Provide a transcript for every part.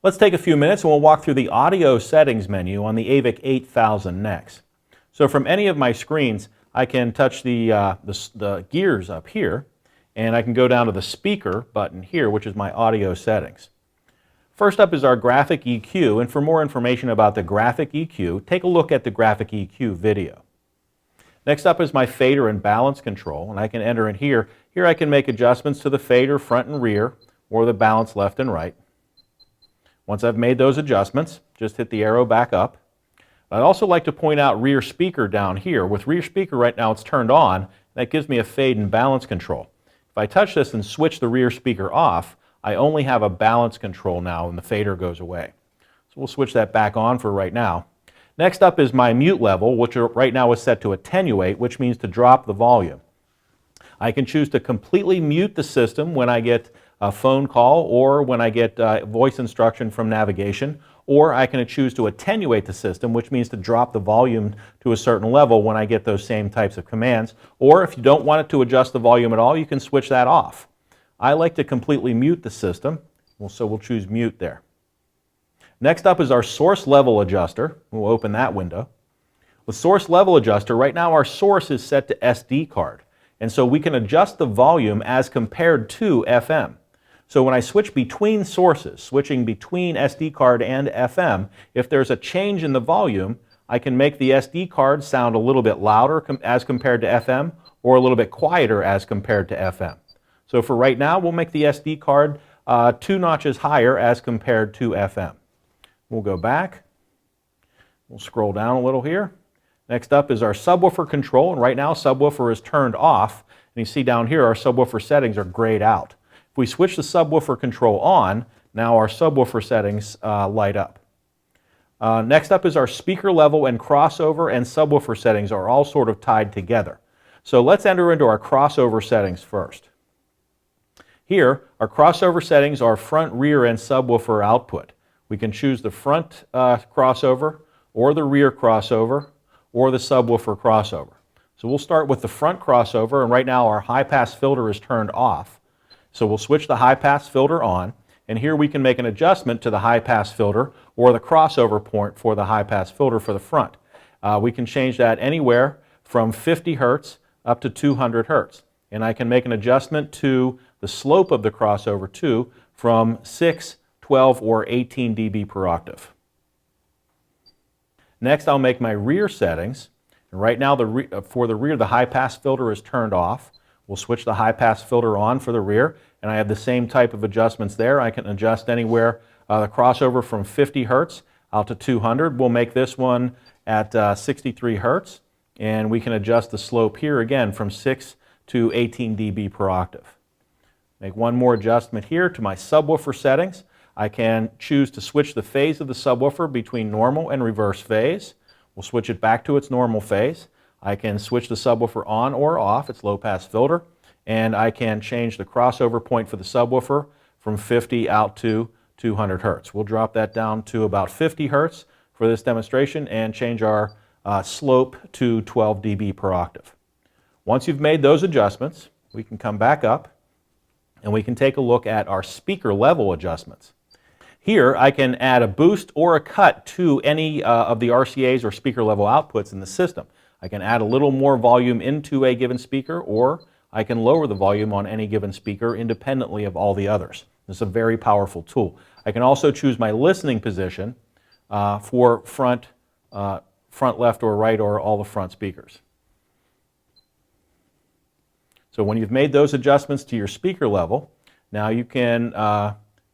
Let's take a few minutes and we'll walk through the audio settings menu on the AVIC-8000NEX. So from any of my screens, I can touch the gears up here, and I can go down to the speaker button here, which is my audio settings. First up is our graphic EQ, and for more information about the graphic EQ, take a look at the graphic EQ video. Next up is my fader and balance control, and I can enter in here. Here I can make adjustments to the fader front and rear, or the balance left and right. Once I've made those adjustments, just hit the arrow back up. I'd also like to point out rear speaker down here. With rear speaker right now it's turned on. That gives me a fade and balance control. If I touch this and switch the rear speaker off, I only have a balance control now and the fader goes away. So we'll switch that back on for right now. Next up is my mute level, which right now is set to attenuate, which means to drop the volume. I can choose to completely mute the system when I get a phone call or when I get voice instruction from navigation, or I can choose to attenuate the system, which means to drop the volume to a certain level when I get those same types of commands. Or if you don't want it to adjust the volume at all, you can switch that off. I like to completely mute the system, so we'll choose mute there. Next up is our source level adjuster. We'll open that window. With source level adjuster, right now our source is set to SD card, and so we can adjust the volume as compared to FM. So when I switch between sources, switching between SD card and FM, if there's a change in the volume, I can make the SD card sound a little bit louder as compared to FM, or a little bit quieter as compared to FM. So for right now, we'll make the SD card 2 notches higher as compared to FM. We'll go back. We'll scroll down a little here. Next up is our subwoofer control, and right now subwoofer is turned off. And you see down here our subwoofer settings are grayed out. If we switch the subwoofer control on, now our subwoofer settings light up. Next up is our speaker level, and crossover and subwoofer settings are all sort of tied together. So let's enter into our crossover settings first. Here, our crossover settings are front, rear, and subwoofer output. We can choose the front crossover, or the rear crossover, or the subwoofer crossover. So we'll start with the front crossover, and right now our high-pass filter is turned off. So we'll switch the high-pass filter on, and here we can make an adjustment to the high-pass filter or the crossover point for the high-pass filter for the front. We can change that anywhere from 50 Hertz up to 200 Hertz. And I can make an adjustment to the slope of the crossover too, from 6, 12, or 18 dB per octave. Next, I'll make my rear settings. And right now, for the rear, the high-pass filter is turned off. We'll switch the high-pass filter on for the rear, and I have the same type of adjustments there. I can adjust anywhere the crossover from 50 Hertz out to 200. We'll make this one at 63 Hertz, and we can adjust the slope here again from 6 to 18 dB per octave. Make one more adjustment here to my subwoofer settings. I can choose to switch the phase of the subwoofer between normal and reverse phase. We'll switch it back to its normal phase. I can switch the subwoofer on or off, its low-pass filter, and I can change the crossover point for the subwoofer from 50 out to 200 Hertz. We'll drop that down to about 50 Hertz for this demonstration and change our slope to 12 dB per octave. Once you've made those adjustments, we can come back up and we can take a look at our speaker level adjustments. Here I can add a boost or a cut to any of the RCAs or speaker level outputs in the system. I can add a little more volume into a given speaker, or I can lower the volume on any given speaker independently of all the others. This is a very powerful tool. I can also choose my listening position for front left or right, or all the front speakers. So when you've made those adjustments to your speaker level, now you can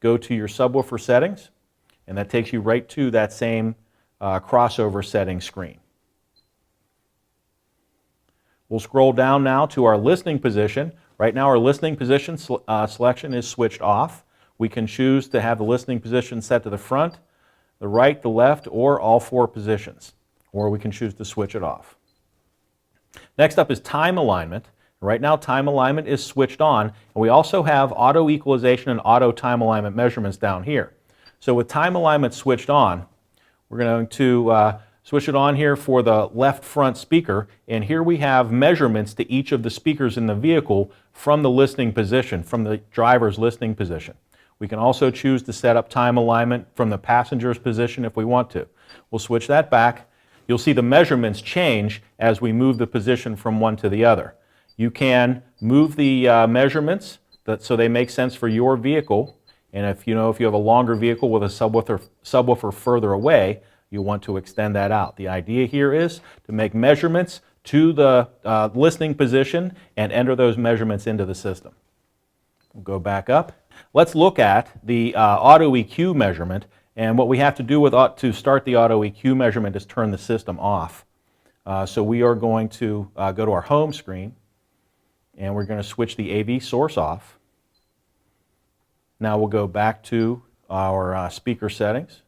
go to your subwoofer settings, and that takes you right to that same crossover settings screen. We'll scroll down now to our listening position. Right now our listening position selection is switched off. We can choose to have the listening position set to the front, the right, the left, or all 4 positions. Or we can choose to switch it off. Next up is time alignment. Right now time alignment is switched on, and we also have auto equalization and auto time alignment measurements down here. So with time alignment switched on, we're going to switch it on here for the left front speaker, and here we have measurements to each of the speakers in the vehicle from the listening position, from the driver's listening position. We can also choose to set up time alignment from the passenger's position if we want to. We'll switch that back. You'll see the measurements change as we move the position from one to the other. You can move the measurements so they make sense for your vehicle, and if you have a longer vehicle with a subwoofer further away, you want to extend that out. The idea here is to make measurements to the listening position and enter those measurements into the system. We'll go back up. Let's look at the auto EQ measurement, and what we have to do to start the auto EQ measurement is turn the system off. So we are going to go to our home screen, and we're going to switch the AV source off. Now we'll go back to our speaker settings,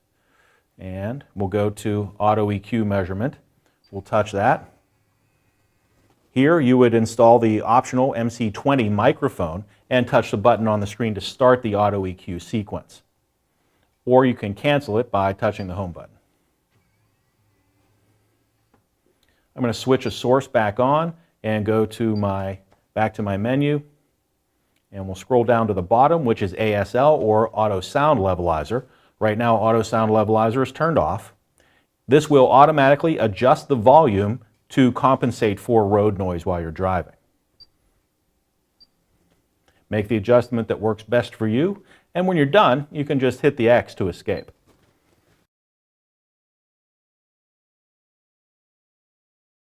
and we'll go to auto EQ measurement. We'll touch that. Here you would install the optional MC20 microphone and touch the button on the screen to start the auto EQ sequence. Or you can cancel it by touching the home button. I'm going to switch a source back on and go to back to my menu, and we'll scroll down to the bottom, which is ASL, or Auto Sound Levelizer. Right now, Auto Sound Levelizer is turned off. This will automatically adjust the volume to compensate for road noise while you're driving. Make the adjustment that works best for you, and when you're done, you can just hit the X to escape.